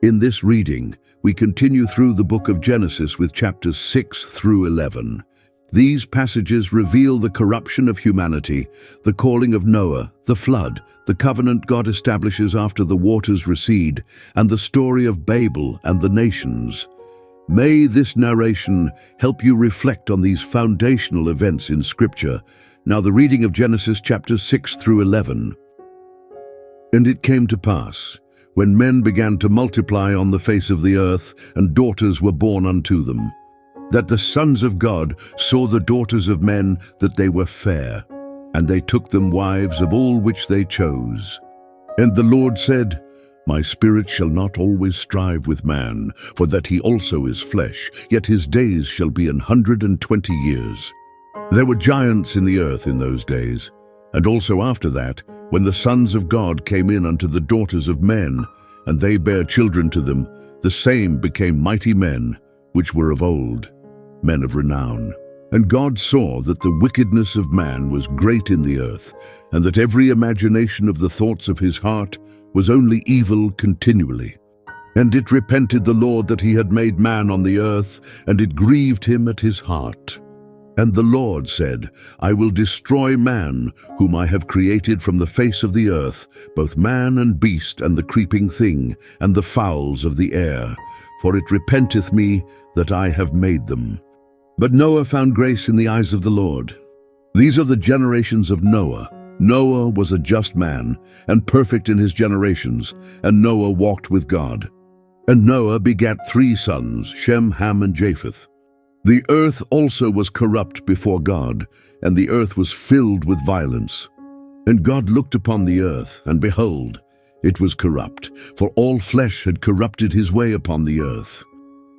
In this reading, we continue through the book of Genesis with chapters 6 through 11. These passages reveal the corruption of humanity, the calling of Noah, the flood, the covenant God establishes after the waters recede, and the story of Babel and the nations. May this narration help you reflect on these foundational events in Scripture. Now the reading of Genesis chapters 6 through 11. And it came to pass, when men began to multiply on the face of the earth, and daughters were born unto them, that the sons of God saw the daughters of men that they were fair, and they took them wives of all which they chose. And the Lord said, My spirit shall not always strive with man, for that he also is flesh, yet his days shall be 120 years. There were giants in the earth in those days, and also after that, when the sons of God came in unto the daughters of men, and they bare children to them, the same became mighty men, which were of old, men of renown. And God saw that the wickedness of man was great in the earth, and that every imagination of the thoughts of his heart was only evil continually. And it repented the Lord that he had made man on the earth, and it grieved him at his heart. And the Lord said, I will destroy man, whom I have created from the face of the earth, both man and beast, and the creeping thing, and the fowls of the air, for it repenteth me that I have made them. But Noah found grace in the eyes of the Lord. These are the generations of Noah. Noah was a just man, and perfect in his generations, and Noah walked with God. And Noah begat 3 sons, Shem, Ham, and Japheth. The earth also was corrupt before God, and the earth was filled with violence. And God looked upon the earth, and behold, it was corrupt, for all flesh had corrupted his way upon the earth.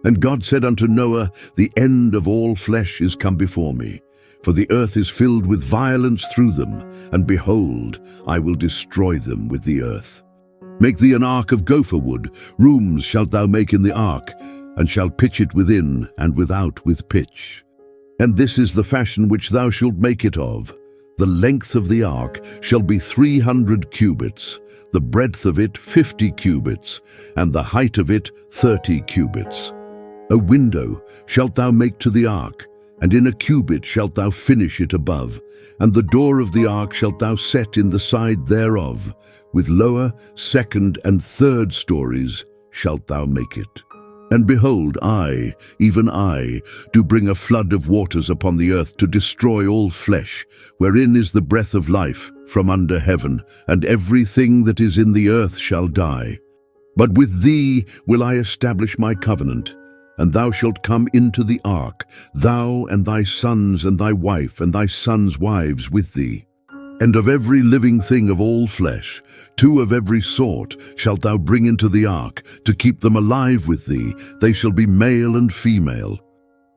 And God said unto Noah, The end of all flesh is come before me, for the earth is filled with violence through them, and behold, I will destroy them with the earth. Make thee an ark of gopher wood, rooms shalt thou make in the ark, and shalt pitch it within and without with pitch. And this is the fashion which thou shalt make it of. The length of the ark shall be 300 cubits, the breadth of it 50 cubits, and the height of it 30 cubits. A window shalt thou make to the ark, and in a cubit shalt thou finish it above, and the door of the ark shalt thou set in the side thereof, with lower, second, and third stories shalt thou make it. And behold, I, even I, do bring a flood of waters upon the earth to destroy all flesh, wherein is the breath of life from under heaven, and everything that is in the earth shall die. But with thee will I establish my covenant, and thou shalt come into the ark, thou and thy sons and thy wife and thy sons' wives with thee. And of every living thing of all flesh, 2 of every sort shalt thou bring into the ark, to keep them alive with thee. They shall be male and female.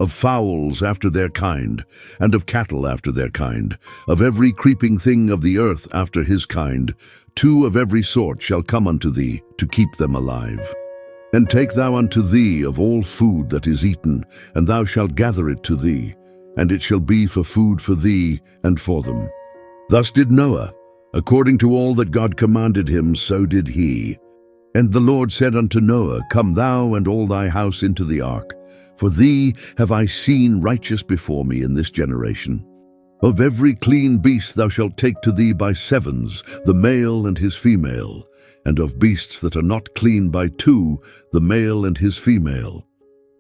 Of fowls after their kind, and of cattle after their kind, of every creeping thing of the earth after his kind, 2 of every sort shall come unto thee, to keep them alive. And take thou unto thee of all food that is eaten, and thou shalt gather it to thee, and it shall be for food for thee and for them. Thus did Noah, according to all that God commanded him, so did he. And the Lord said unto Noah, Come thou and all thy house into the ark, for thee have I seen righteous before me in this generation. Of every clean beast thou shalt take to thee by 7s, the male and his female, and of beasts that are not clean by 2, the male and his female.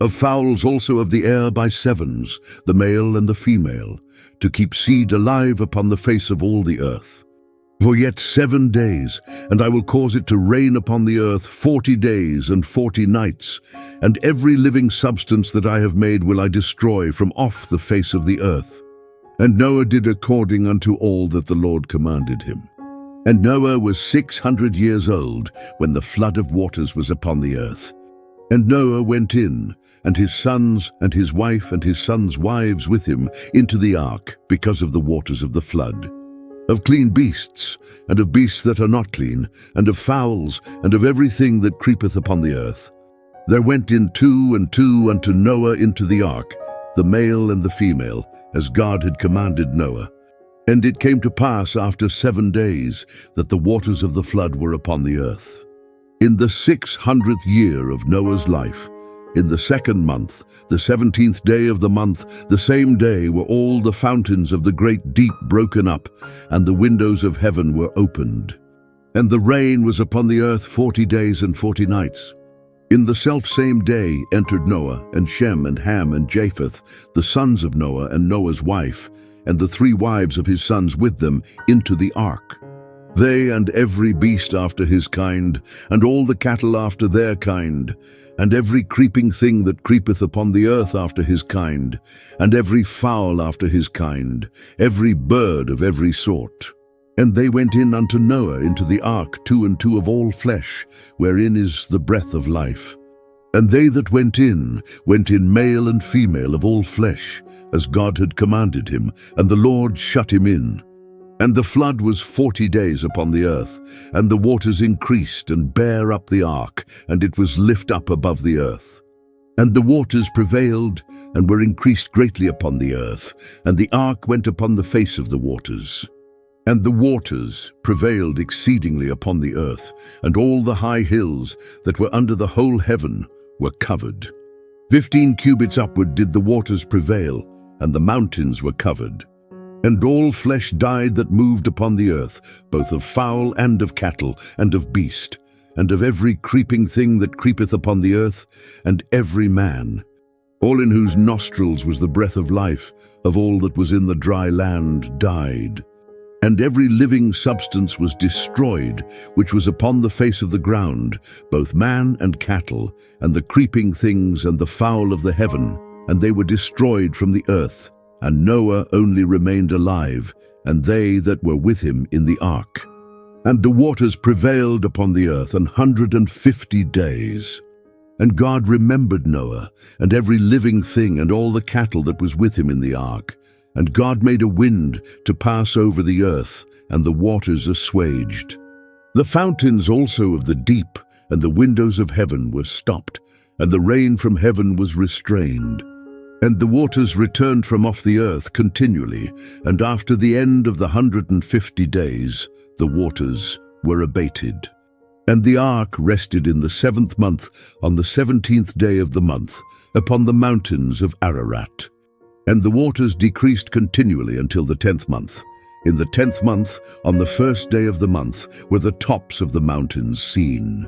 Of fowls also of the air by 7s, the male and the female, to keep seed alive upon the face of all the earth. For yet 7 days, and I will cause it to rain upon the earth 40 days and 40 nights, and every living substance that I have made will I destroy from off the face of the earth. And Noah did according unto all that the Lord commanded him. And Noah was 600 years old when the flood of waters was upon the earth. And Noah went in, and his sons and his wife and his sons' wives with him, into the ark, because of the waters of the flood. Of clean beasts, and of beasts that are not clean, and of fowls, and of everything that creepeth upon the earth. There went in 2 and 2 unto Noah into the ark, the male and the female, as God had commanded Noah. And it came to pass after 7 days that the waters of the flood were upon the earth. In the 600th year of Noah's life, in the 2nd month, the 17th day of the month, the same day were all the fountains of the great deep broken up, and the windows of heaven were opened. And the rain was upon the earth 40 days and 40 nights. In the selfsame day entered Noah, and Shem, and Ham, and Japheth, the sons of Noah, and Noah's wife, and the 3 wives of his sons with them, into the ark. They and every beast after his kind, and all the cattle after their kind, and every creeping thing that creepeth upon the earth after his kind, and every fowl after his kind, every bird of every sort. And they went in unto Noah into the ark, 2 and 2 of all flesh, wherein is the breath of life. And they that went in male and female of all flesh, as God had commanded him, and the Lord shut him in. And the flood was 40 days upon the earth, and the waters increased and bare up the ark, and it was lift up above the earth. And the waters prevailed, and were increased greatly upon the earth, and the ark went upon the face of the waters. And the waters prevailed exceedingly upon the earth, and all the high hills that were under the whole heaven were covered. 15 cubits upward did the waters prevail, and the mountains were covered. And all flesh died that moved upon the earth, both of fowl and of cattle, and of beast, and of every creeping thing that creepeth upon the earth, and every man. All in whose nostrils was the breath of life, of all that was in the dry land, died. And every living substance was destroyed, which was upon the face of the ground, both man and cattle, and the creeping things and the fowl of the heaven, and they were destroyed from the earth. And Noah only remained alive, and they that were with him in the ark. And the waters prevailed upon the earth 150 days. And God remembered Noah, and every living thing, and all the cattle that was with him in the ark. And God made a wind to pass over the earth, and the waters assuaged. The fountains also of the deep and the windows of heaven were stopped, and the rain from heaven was restrained. And the waters returned from off the earth continually, and after the end of the 150 days, the waters were abated. And the ark rested in the 7th month, on the 17th day of the month, upon the mountains of Ararat. And the waters decreased continually until the 10th month. In the 10th month, on the 1st day of the month, were the tops of the mountains seen.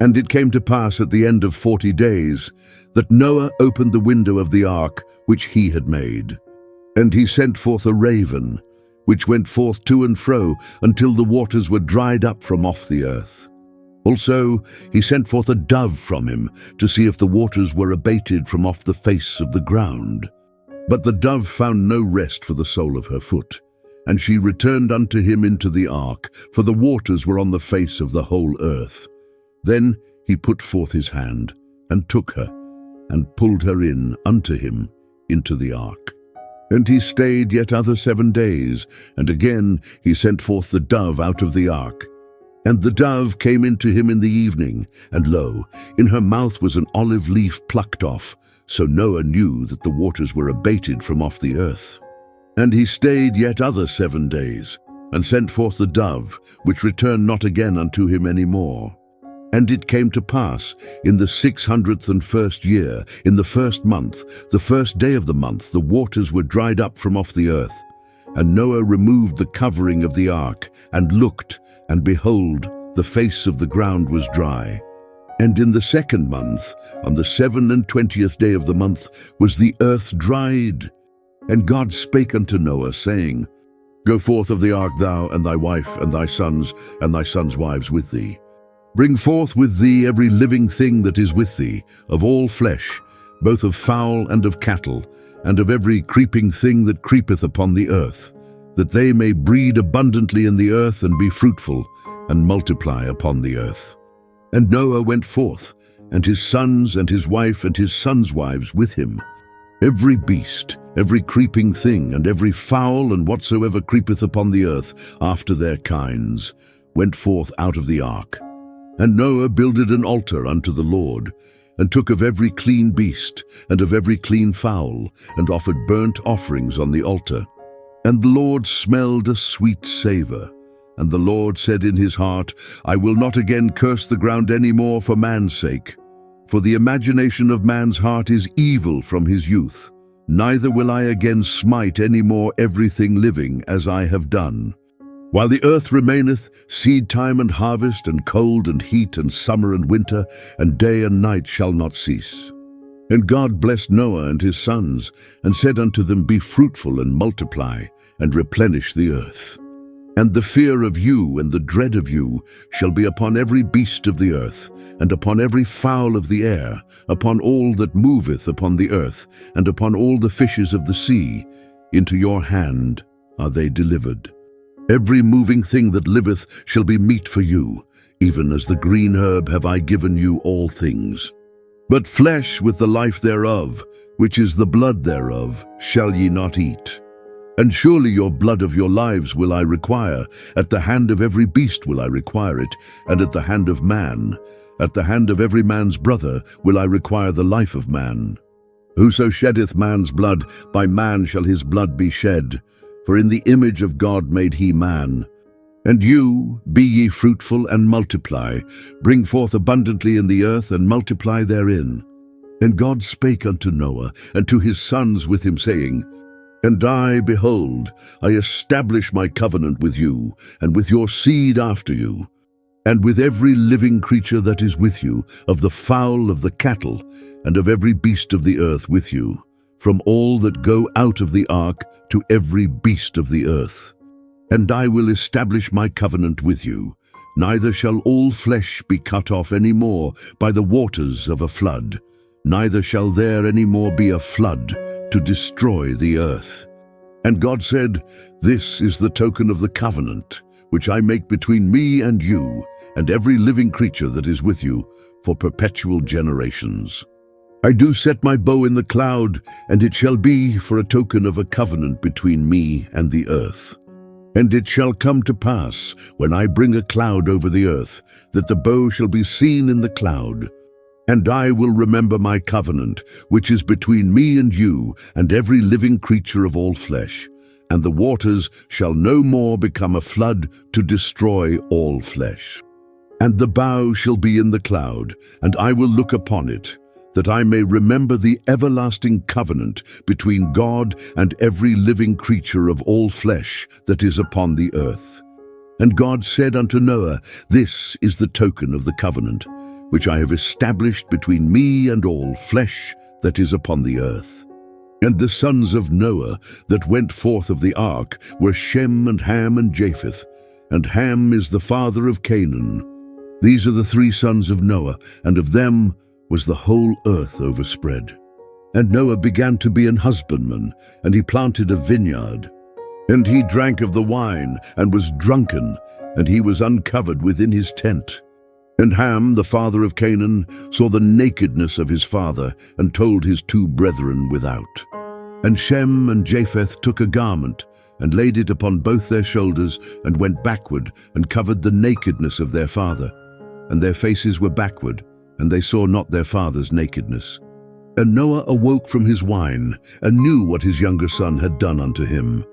And it came to pass at the end of 40 days, that Noah opened the window of the ark which he had made. And he sent forth a raven, which went forth to and fro, until the waters were dried up from off the earth. Also he sent forth a dove from him, to see if the waters were abated from off the face of the ground. But the dove found no rest for the sole of her foot. And she returned unto him into the ark, for the waters were on the face of the whole earth. Then he put forth his hand, and took her, and pulled her in unto him into the ark. And he stayed yet other 7 days, and again he sent forth the dove out of the ark. And the dove came into him in the evening, and lo, in her mouth was an olive leaf plucked off. So Noah knew that the waters were abated from off the earth. And he stayed yet other 7 days, and sent forth the dove, which returned not again unto him any more. And it came to pass, in the 601st year, in the 1st month, the 1st day of the month, the waters were dried up from off the earth. And Noah removed the covering of the ark, and looked, and behold, the face of the ground was dry. And in the 2nd month, on the 27th day of the month, was the earth dried. And God spake unto Noah, saying, Go forth of the ark, thou, and thy wife, and thy sons wives with thee. Bring forth with thee every living thing that is with thee, of all flesh, both of fowl and of cattle, and of every creeping thing that creepeth upon the earth, that they may breed abundantly in the earth, and be fruitful, and multiply upon the earth. And Noah went forth, and his sons and his wife and his sons' wives with him. Every beast, every creeping thing, and every fowl, and whatsoever creepeth upon the earth, after their kinds, went forth out of the ark. And Noah builded an altar unto the Lord, and took of every clean beast, and of every clean fowl, and offered burnt offerings on the altar. And the Lord smelled a sweet savour. And the Lord said in his heart, I will not again curse the ground any more for man's sake. For the imagination of man's heart is evil from his youth. Neither will I again smite any more everything living as I have done. While the earth remaineth, seed time and harvest, and cold and heat, and summer and winter, and day and night shall not cease. And God blessed Noah and his sons, and said unto them, Be fruitful and multiply, and replenish the earth. And the fear of you and the dread of you shall be upon every beast of the earth, and upon every fowl of the air, upon all that moveth upon the earth, and upon all the fishes of the sea. Into your hand are they delivered. Every moving thing that liveth shall be meat for you, even as the green herb have I given you all things. But flesh with the life thereof, which is the blood thereof, shall ye not eat. And surely your blood of your lives will I require, at the hand of every beast will I require it, and at the hand of man, at the hand of every man's brother will I require the life of man. Whoso sheddeth man's blood, by man shall his blood be shed. For in the image of God made he man. And you, be ye fruitful and multiply, bring forth abundantly in the earth, and multiply therein. And God spake unto Noah, and to his sons with him, saying, And I, behold, I establish my covenant with you, and with your seed after you, and with every living creature that is with you, of the fowl of the cattle, and of every beast of the earth with you, from all that go out of the ark to every beast of the earth. And I will establish my covenant with you, neither shall all flesh be cut off any more by the waters of a flood, neither shall there any more be a flood to destroy the earth. And God said, This is the token of the covenant, which I make between me and you, and every living creature that is with you, for perpetual generations. I do set my bow in the cloud, and it shall be for a token of a covenant between me and the earth. And it shall come to pass, when I bring a cloud over the earth, that the bow shall be seen in the cloud. And I will remember my covenant, which is between me and you, and every living creature of all flesh. And the waters shall no more become a flood to destroy all flesh. And the bow shall be in the cloud, and I will look upon it, that I may remember the everlasting covenant between God and every living creature of all flesh that is upon the earth. And God said unto Noah, This is the token of the covenant, which I have established between me and all flesh that is upon the earth. And the sons of Noah that went forth of the ark were Shem and Ham and Japheth, and Ham is the father of Canaan. These are the three sons of Noah, and of them was the whole earth overspread. And Noah began to be an husbandman, and he planted a vineyard. And he drank of the wine, and was drunken, and he was uncovered within his tent. And Ham, the father of Canaan, saw the nakedness of his father, and told his two brethren without. And Shem and Japheth took a garment, and laid it upon both their shoulders, and went backward, and covered the nakedness of their father. And their faces were backward, and they saw not their father's nakedness. And Noah awoke from his wine, and knew what his younger son had done unto him.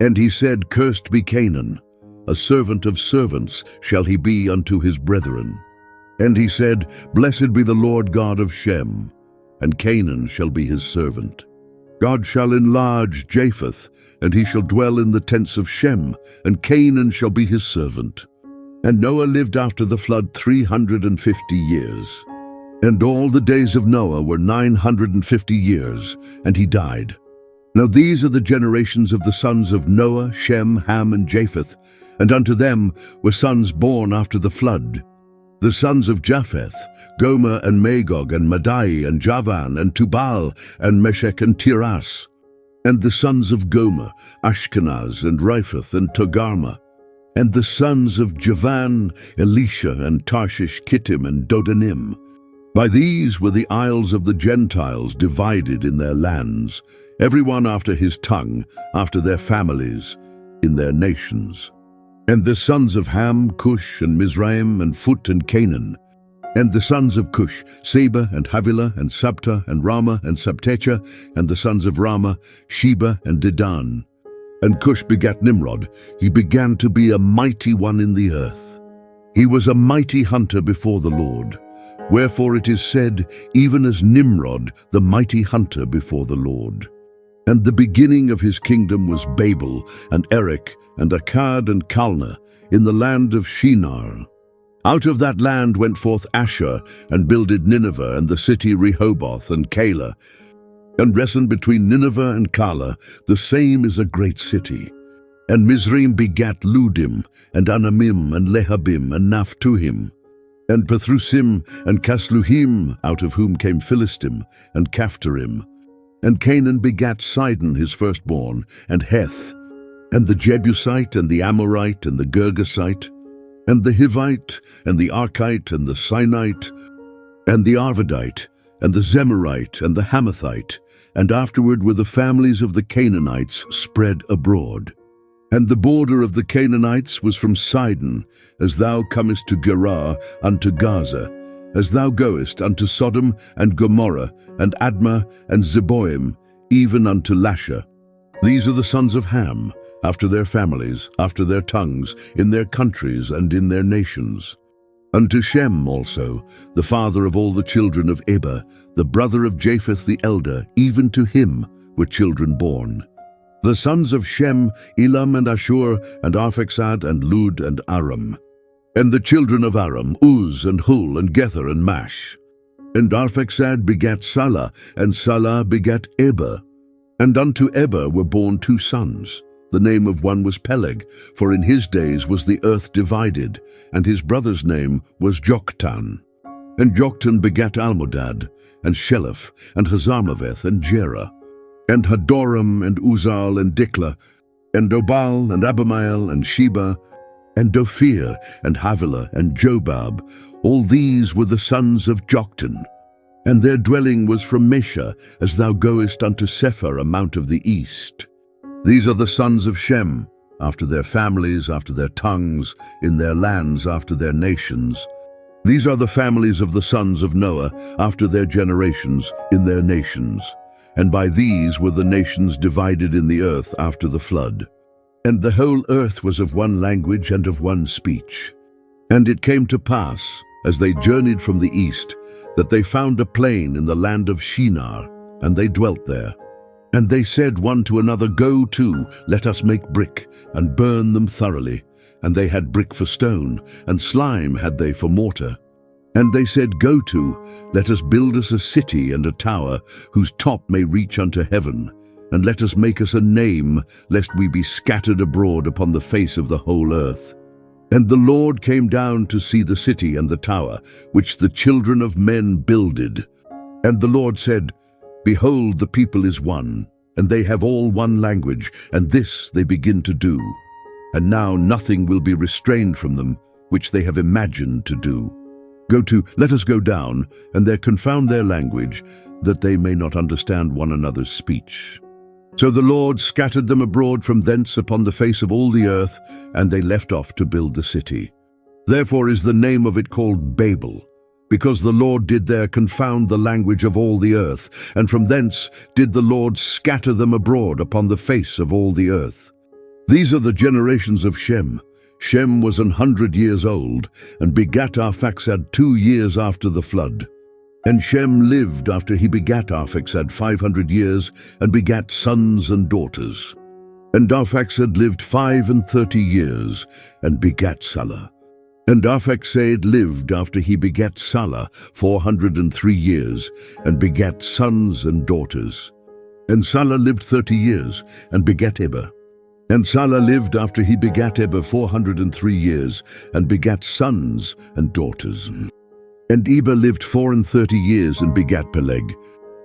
And he said, Cursed be Canaan, a servant of servants shall he be unto his brethren. And he said, Blessed be the Lord God of Shem, and Canaan shall be his servant. God shall enlarge Japheth, and he shall dwell in the tents of Shem, and Canaan shall be his servant. And Noah lived after the flood 350 years. And all the days of Noah were 950 years, and he died. Now these are the generations of the sons of Noah, Shem, Ham, and Japheth, and unto them were sons born after the flood. The sons of Japheth, Gomer and Magog and Madai and Javan and Tubal and Meshech and Tiras. And the sons of Gomer, Ashkenaz and Riphath and Togarmah. And the sons of Javan, Elisha and Tarshish, Kittim and Dodanim. By these were the isles of the Gentiles divided in their lands, every one after his tongue, after their families, in their nations. And the sons of Ham, Cush and Mizraim and Phut and Canaan. And the sons of Cush, Seba and Havilah and Sabta and Ramah and Sabtecha, and the sons of Ramah, Sheba and Dedan. And Cush begat Nimrod. He began to be a mighty one in the earth. He was a mighty hunter before the Lord. Wherefore it is said, even as Nimrod, the mighty hunter before the Lord. And the beginning of his kingdom was Babel, and Erech, and Akkad, and Calneh, in the land of Shinar. Out of that land went forth Asshur, and builded Nineveh, and the city Rehoboth, and Calah. And Resen between Nineveh and Calah, the same is a great city. And Mizraim begat Ludim, and Anamim, and Lehabim, and Naphtuhim, and Pathrusim, and Casluhim, out of whom came Philistim, and Caphtorim. And Canaan begat Sidon his firstborn, and Heth, and the Jebusite, and the Amorite, and the Girgasite, and the Hivite, and the Archite, and the Sinite, and the Arvadite, and the Zemarite, and the Hamathite, and afterward were the families of the Canaanites spread abroad. And the border of the Canaanites was from Sidon, as thou comest to Gerar unto Gaza, as thou goest unto Sodom and Gomorrah, and Admah and Zeboim, even unto Lasha. These are the sons of Ham, after their families, after their tongues, in their countries and in their nations. Unto Shem also, the father of all the children of Eber, the brother of Japheth the elder, even to him were children born. The sons of Shem, Elam and Ashur, and Arphaxad, and Lud, and Aram. And the children of Aram, Uz, and Hul, and Gether, and Mash. And Arphaxad begat Salah, and Salah begat Eber. And unto Eber were born 2 sons. The name of one was Peleg, for in his days was the earth divided, and his brother's name was Joktan. And Joktan begat Almodad, and Sheleph, and Hazarmaveth, and Jerah, and Hadoram, and Uzal, and Diklah, and Obal, and Abimael, and Sheba, and Dophir, and Havilah, and Jobab. All these were the sons of Joktan. And their dwelling was from Mesha, as thou goest unto Sephar, a mount of the east. These are the sons of Shem, after their families, after their tongues, in their lands, after their nations. These are the families of the sons of Noah, after their generations, in their nations. And by these were the nations divided in the earth after the flood. And the whole earth was of one language and of one speech. And it came to pass, as they journeyed from the east, that they found a plain in the land of Shinar, and they dwelt there. And they said one to another, Go to, let us make brick, and burn them thoroughly. And they had brick for stone, and slime had they for mortar. And they said, Go to, let us build us a city and a tower, whose top may reach unto heaven. And let us make us a name, lest we be scattered abroad upon the face of the whole earth. And the Lord came down to see the city and the tower, which the children of men builded. And the Lord said, Behold, the people is one, and they have all one language, and this they begin to do. And now nothing will be restrained from them, which they have imagined to do. Go to, let us go down, and there confound their language, that they may not understand one another's speech. So the Lord scattered them abroad from thence upon the face of all the earth, and they left off to build the city. Therefore is the name of it called Babel, because the Lord did there confound the language of all the earth, and from thence did the Lord scatter them abroad upon the face of all the earth. These are the generations of Shem. Shem was 100 years old, and begat Arphaxad 2 years after the flood. And Shem lived after he begat Arphaxad 500 years, and begat sons and daughters. And Arphaxad lived 35 years, and begat Salah. And Arphaxad lived after he begat Salah 403 years, and begat sons and daughters. And Salah lived 30 years, and begat Eber. And Salah lived after he begat Eber 403 years, and begat sons and daughters. And Eber lived 34 years, and begat Peleg.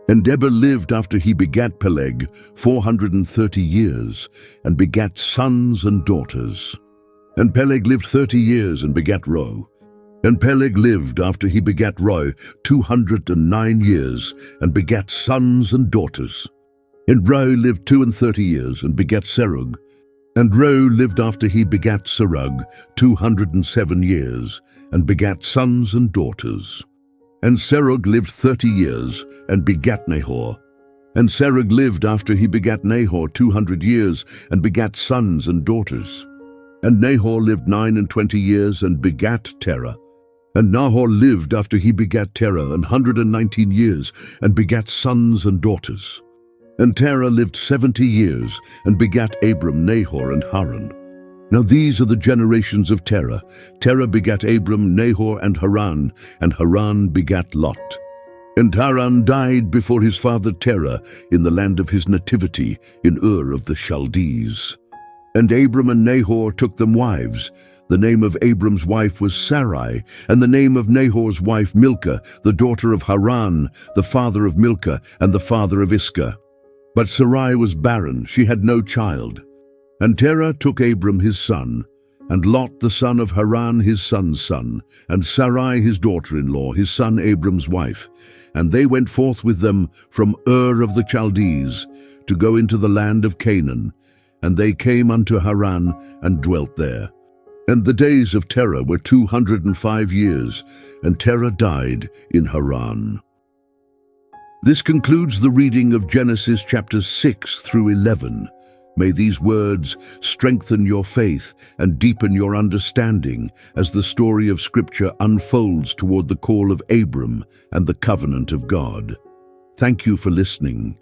And Eber lived after he begat Peleg 430 years, and begat sons and daughters. And Peleg lived 30 years, and begat Reu. And Peleg lived after he begat Reu 209 years, and begat sons and daughters. And Reu lived 32 years, and begat Serug. And Reu lived after he begat Serug 207 years, and begat sons and daughters. And Serug lived 30 years, and begat Nahor. And Serug lived after he begat Nahor 200 years, and begat sons and daughters. And Nahor lived 29 years, and begat Terah. And Nahor lived after he begat Terah 119 years, and begat sons and daughters. And Terah lived 70 years, and begat Abram, Nahor, and Haran. Now these are the generations of Terah. Terah begat Abram, Nahor, and Haran begat Lot. And Haran died before his father Terah in the land of his nativity, in Ur of the Chaldees. And Abram and Nahor took them wives. The name of Abram's wife was Sarai, and the name of Nahor's wife Milcah, the daughter of Haran, the father of Milcah, and the father of Iscah. But Sarai was barren, she had no child. And Terah took Abram his son, and Lot the son of Haran his son's son, and Sarai his daughter-in-law, his son Abram's wife. And they went forth with them from Ur of the Chaldees, to go into the land of Canaan. And they came unto Haran, and dwelt there. And the days of Terah were 205 years, and Terah died in Haran. This concludes the reading of Genesis chapters 6 through 11. May these words strengthen your faith and deepen your understanding as the story of Scripture unfolds toward the call of Abram and the covenant of God. Thank you for listening.